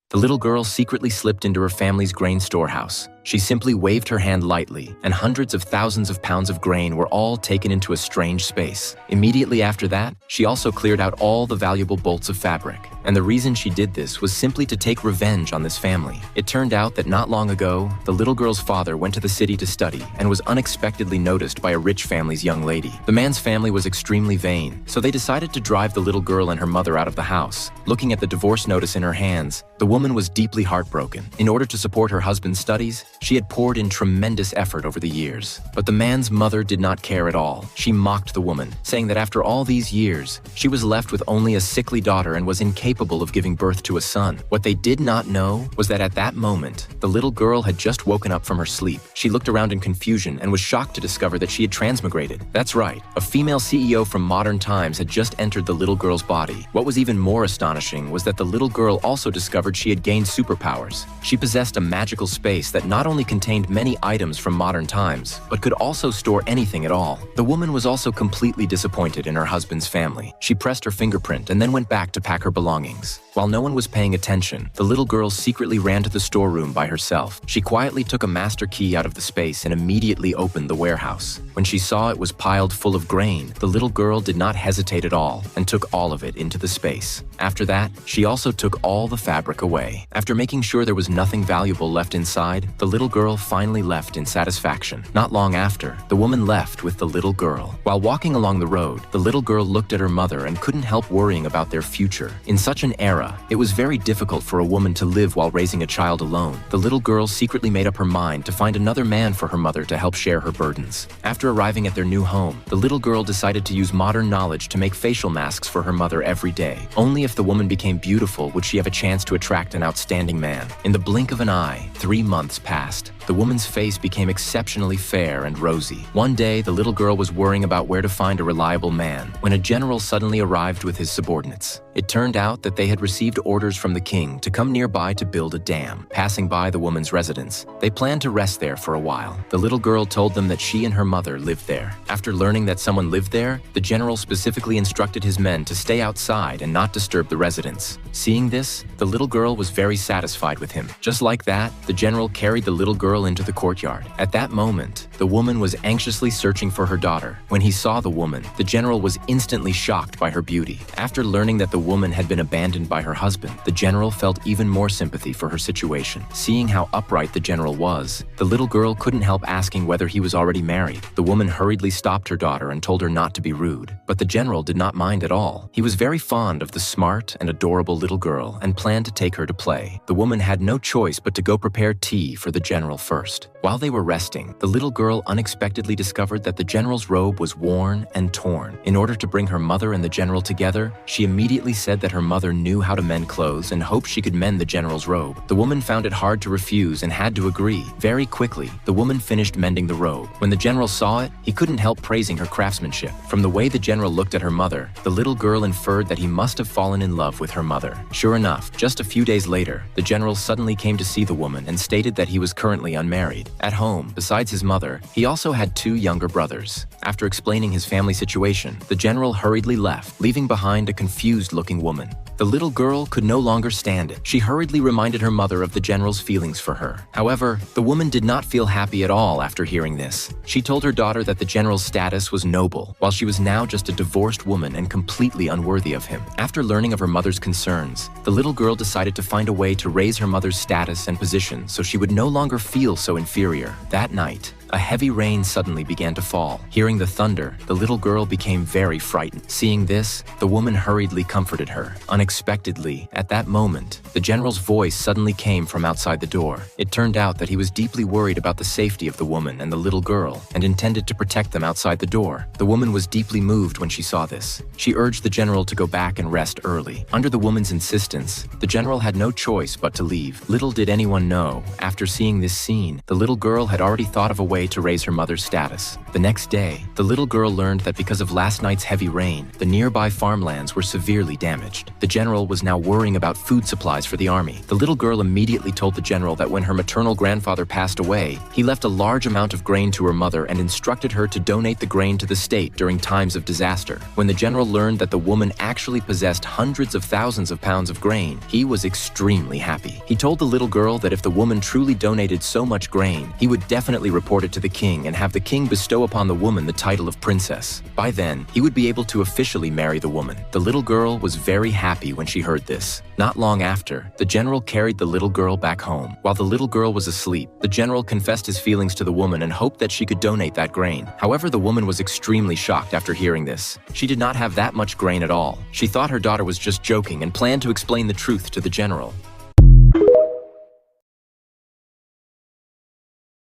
The little girl secretly slipped into her family's grain storehouse. She simply waved her hand lightly, and hundreds of thousands of pounds of grain were all taken into a strange space. Immediately after that, she also cleared out all the valuable bolts of fabric. And the reason she did this was simply to take revenge on this family. It turned out that not long ago, the little girl's father went to the city to study and was unexpectedly noticed by a rich family's young lady. The man's family was extremely vain, so they decided to drive the little girl and her mother out of the house. Looking at the divorce notice in her hands, the woman was deeply heartbroken. In order to support her husband's studies, she had poured in tremendous effort over the years. But the man's mother did not care at all. She mocked the woman, saying that after all these years, she was left with only a sickly daughter and was incapable of giving birth to a son. What they did not know was that at that moment, the little girl had just woken up from her sleep. She looked around in confusion and was shocked to discover that she had transmigrated. That's right, a female CEO from modern times had just entered the little girl's body. What was even more astonishing was that the little girl also discovered she had gained superpowers. She possessed a magical space that not only contained many items from modern times, but could also store anything at all. The woman was also completely disappointed in her husband's family. She pressed her fingerprint and then went back to pack her belongings. While no one was paying attention, the little girl secretly ran to the storeroom by herself. She quietly took a master key out of the space and immediately opened the warehouse. When she saw it was piled full of grain, the little girl did not hesitate at all and took all of it into the space. After that, she also took all the fabric away. After making sure there was nothing valuable left inside, the little girl finally left in satisfaction. Not long after, the woman left with the little girl. While walking along the road, the little girl looked at her mother and couldn't help worrying about their future. In such an era, it was very difficult for a woman to live while raising a child alone. The little girl secretly made up her mind to find another man for her mother to help share her burdens. After arriving at their new home, the little girl decided to use modern knowledge to make facial masks for her mother every day. Only if the woman became beautiful would she have a chance to attract an outstanding man. In the blink of an eye, 3 months passed. The woman's face became exceptionally fair and rosy. One day, the little girl was worrying about where to find a reliable man when a general suddenly arrived with his subordinates. It turned out that they had received orders from the king to come nearby to build a dam. Passing by the woman's residence, they planned to rest there for a while. The little girl told them that she and her mother lived there. After learning that someone lived there, the general specifically instructed his men to stay outside and not disturb the residents. Seeing this, the little girl was very satisfied with him. Just like that, the general carried the little girl into the courtyard. At that moment, the woman was anxiously searching for her daughter. When he saw the woman, the general was instantly shocked by her beauty. After learning that the woman had been abandoned by her husband, the general felt even more sympathy for her situation. Seeing how upright the general was, the little girl couldn't help asking whether he was already married. The woman hurriedly stopped her daughter and told her not to be rude, but the general did not mind at all. He was very fond of the smart and adorable little girl and planned to take her to play. The woman had no choice but to go prepare tea for the general first. While they were resting, the little girl unexpectedly discovered that the general's robe was worn and torn. In order to bring her mother and the general together, she immediately said that her mother knew how to mend clothes and hoped she could mend the general's robe. The woman found it hard to refuse and had to agree. Very quickly, the woman finished mending the robe. When the general saw it, he couldn't help praising her craftsmanship. From the way the general looked at her mother, the little girl inferred that he must have fallen in love with her mother. Sure enough, just a few days later, the general suddenly came to see the woman and stated that he was currently unmarried. At home, besides his mother, he also had 2 younger brothers. After explaining his family situation, the general hurriedly left, leaving behind a confused-looking woman. The little girl could no longer stand it. She hurriedly reminded her mother of the general's feelings for her. However, the woman did not feel happy at all after hearing this. She told her daughter that the general's status was noble, while she was now just a divorced woman and completely unworthy of him. After learning of her mother's concerns, the little girl decided to find a way to raise her mother's status and position so she would no longer feel so inferior. That night, a heavy rain suddenly began to fall. Hearing the thunder, the little girl became very frightened. Seeing this, the woman hurriedly comforted her. Unexpectedly, at that moment, the general's voice suddenly came from outside the door. It turned out that he was deeply worried about the safety of the woman and the little girl and intended to protect them outside the door. The woman was deeply moved when she saw this. She urged the general to go back and rest early. Under the woman's insistence, the general had no choice but to leave. Little did anyone know, after seeing this scene, the little girl had already thought of a way way to raise her mother's status. The next day, the little girl learned that because of last night's heavy rain, the nearby farmlands were severely damaged. The general was now worrying about food supplies for the army. The little girl immediately told the general that when her maternal grandfather passed away, he left a large amount of grain to her mother and instructed her to donate the grain to the state during times of disaster. When the general learned that the woman actually possessed hundreds of thousands of pounds of grain, he was extremely happy. He told the little girl that if the woman truly donated so much grain, he would definitely report it to the king and have the king bestow upon the woman the title of princess. By then, he would be able to officially marry the woman. The little girl was very happy when she heard this. Not long after, the general carried the little girl back home. While the little girl was asleep, the general confessed his feelings to the woman and hoped that she could donate that grain. However, the woman was extremely shocked after hearing this. She did not have that much grain at all. She thought her daughter was just joking and planned to explain the truth to the general.